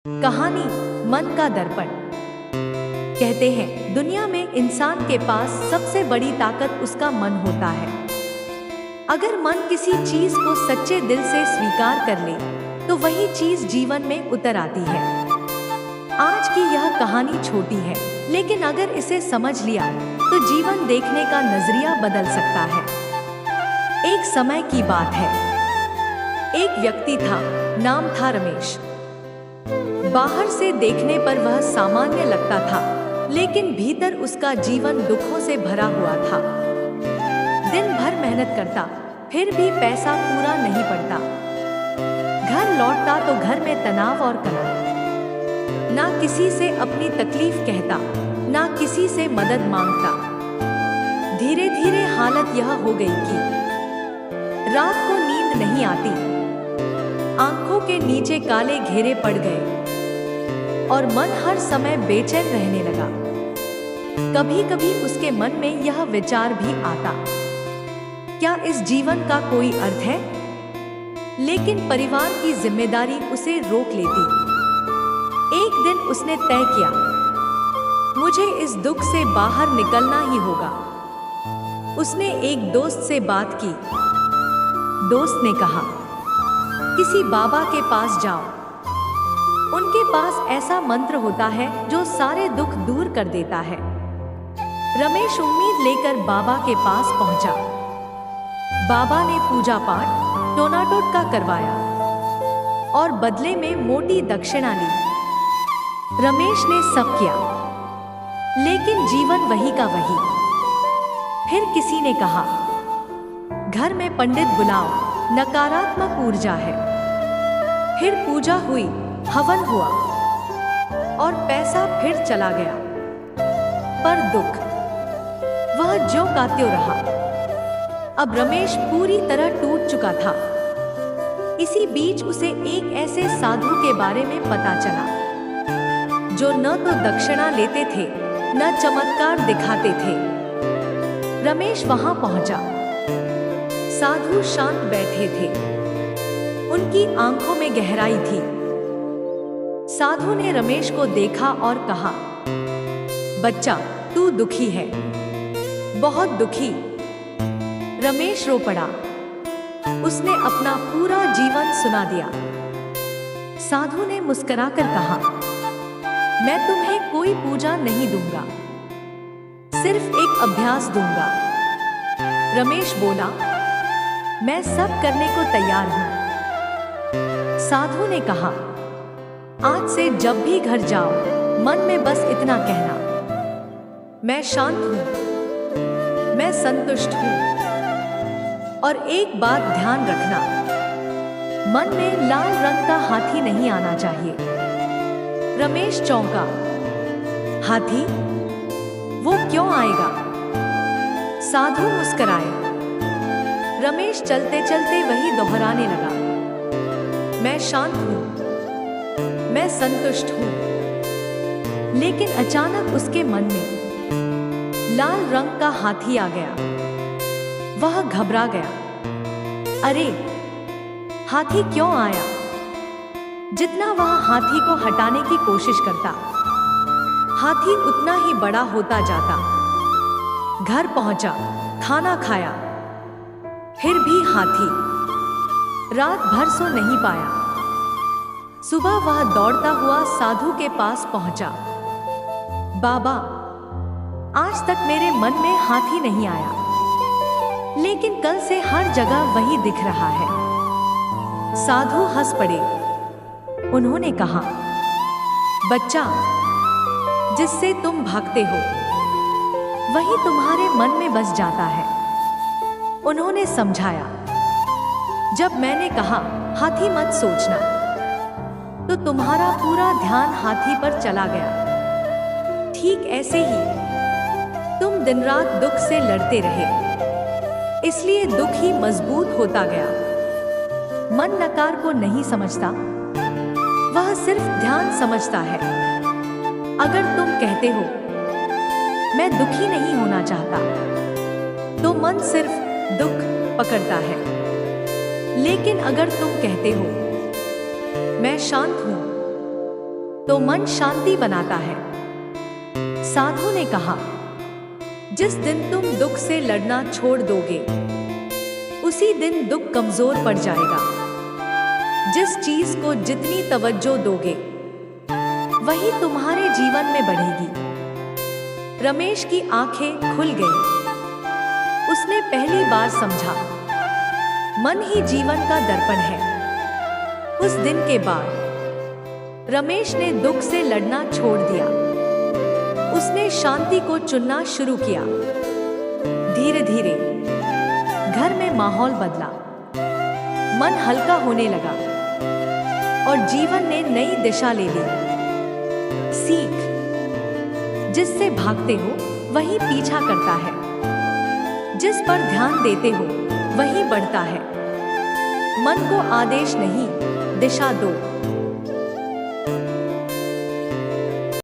कहानी मन का दर्पण। कहते हैं दुनिया में इंसान के पास सबसे बड़ी ताकत उसका मन होता है। अगर मन किसी चीज को सच्चे दिल से स्वीकार कर ले तो वही चीज जीवन में उतर आती है। आज की यह कहानी छोटी है, लेकिन अगर इसे समझ लिया तो जीवन देखने का नजरिया बदल सकता है। एक समय की बात है। एक व्यक्ति था, नाम था रमेश। बाहर से देखने पर वह सामान्य लगता था, लेकिन भीतर उसका जीवन दुखों से भरा हुआ था। दिन भर मेहनत करता, फिर भी पैसा पूरा नहीं पड़ता। घर लौटता तो घर में तनाव और कलह। ना किसी से अपनी तकलीफ कहता, ना किसी से मदद मांगता। धीरे धीरे हालत यह हो गई कि रात को नींद नहीं आती, आंखों के नीचे काले घेरे पड़ गए और मन हर समय बेचैन रहने लगा। कभी कभी उसके मन में यह विचार भी आता, क्या इस जीवन का कोई अर्थ है? लेकिन परिवार की जिम्मेदारी उसे रोक लेती। एक दिन उसने तय किया, मुझे इस दुख से बाहर निकलना ही होगा। उसने एक दोस्त से बात की। दोस्त ने कहा, किसी बाबा के पास जाओ, उनके पास ऐसा मंत्र होता है जो सारे दुख दूर कर देता है। रमेश उम्मीद लेकर बाबा के पास पहुंचा। बाबा ने पूजा पाठ टोना टोटका करवाया और बदले में मोटी दक्षिणा ली। रमेश ने सब किया, लेकिन जीवन वही का वही। फिर किसी ने कहा, घर में पंडित बुलाओ, नकारात्मक ऊर्जा है। फिर पूजा हुई, हवन हुआ और पैसा फिर चला गया। पर दुख वह ज्यों का त्यों रहा। अब रमेश पूरी तरह टूट चुका था। इसी बीच उसे एक ऐसे साधु के बारे में पता चला, जो न तो दक्षिणा लेते थे, न चमत्कार दिखाते थे। रमेश वहां पहुंचा। साधु शांत बैठे थे, उनकी आंखों में गहराई थी। साधु ने रमेश को देखा और कहा, बच्चा, तू दुखी है, बहुत दुखी। रमेश रो पड़ा। उसने अपना पूरा जीवन सुना दिया। साधु ने मुस्कुराकर कहा, मैं तुम्हें कोई पूजा नहीं दूंगा, सिर्फ एक अभ्यास दूंगा। रमेश बोला, मैं सब करने को तैयार हूं। साधु ने कहा, आज से जब भी घर जाओ, मन में बस इतना कहना, मैं शांत हूं, मैं संतुष्ट हूं। और एक बात ध्यान रखना, मन में लाल रंग का हाथी नहीं आना चाहिए। रमेश चौंका। हाथी? वो क्यों आएगा? साधु मुस्कुराए। रमेश चलते चलते वही दोहराने लगा, मैं शांत हूं, मैं संतुष्ट हूं। लेकिन अचानक उसके मन में लाल रंग का हाथी आ गया। वह घबरा गया। अरे, हाथी क्यों आया? जितना वह हाथी को हटाने की कोशिश करता, हाथी उतना ही बड़ा होता जाता। घर पहुंचा, खाना खाया, फिर भी हाथी। रात भर सो नहीं पाया। सुबह वह दौड़ता हुआ साधु के पास पहुंचा। बाबा, आज तक मेरे मन में हाथी नहीं आया, लेकिन कल से हर जगह वही दिख रहा है। साधु हंस पड़े। उन्होंने कहा, बच्चा, जिससे तुम भागते हो वही तुम्हारे मन में बस जाता है। उन्होंने समझाया, जब मैंने कहा हाथी मत सोचना, तो तुम्हारा पूरा ध्यान हाथी पर चला गया। ठीक ऐसे ही तुम दिन रात दुख से लड़ते रहे, इसलिए दुख ही मजबूत होता गया। मन नकार को नहीं समझता, वह सिर्फ ध्यान समझता है। अगर तुम कहते हो, मैं दुखी नहीं होना चाहता, तो मन सिर्फ दुख पकड़ता है। लेकिन अगर तुम कहते हो, मैं शांत हूं, तो मन शांति बनाता है। साधु ने कहा, जिस दिन तुम दुख से लड़ना छोड़ दोगे, उसी दिन दुख कमजोर पड़ जाएगा। जिस चीज को जितनी तवज्जो दोगे, वही तुम्हारे जीवन में बढ़ेगी। रमेश की आंखें खुल गईं। उसने पहली बार समझा, मन ही जीवन का दर्पण है। उस दिन के बाद रमेश ने दुख से लड़ना छोड़ दिया। उसने शांति को चुनना शुरू किया। धीरे धीरे घर में माहौल बदला, मन हल्का होने लगा और जीवन ने नई दिशा ले ली। सीख, जिससे भागते हो वही पीछा करता है, जिस पर ध्यान देते हो वही बढ़ता है। मन को आदेश नहीं, दिशा दो।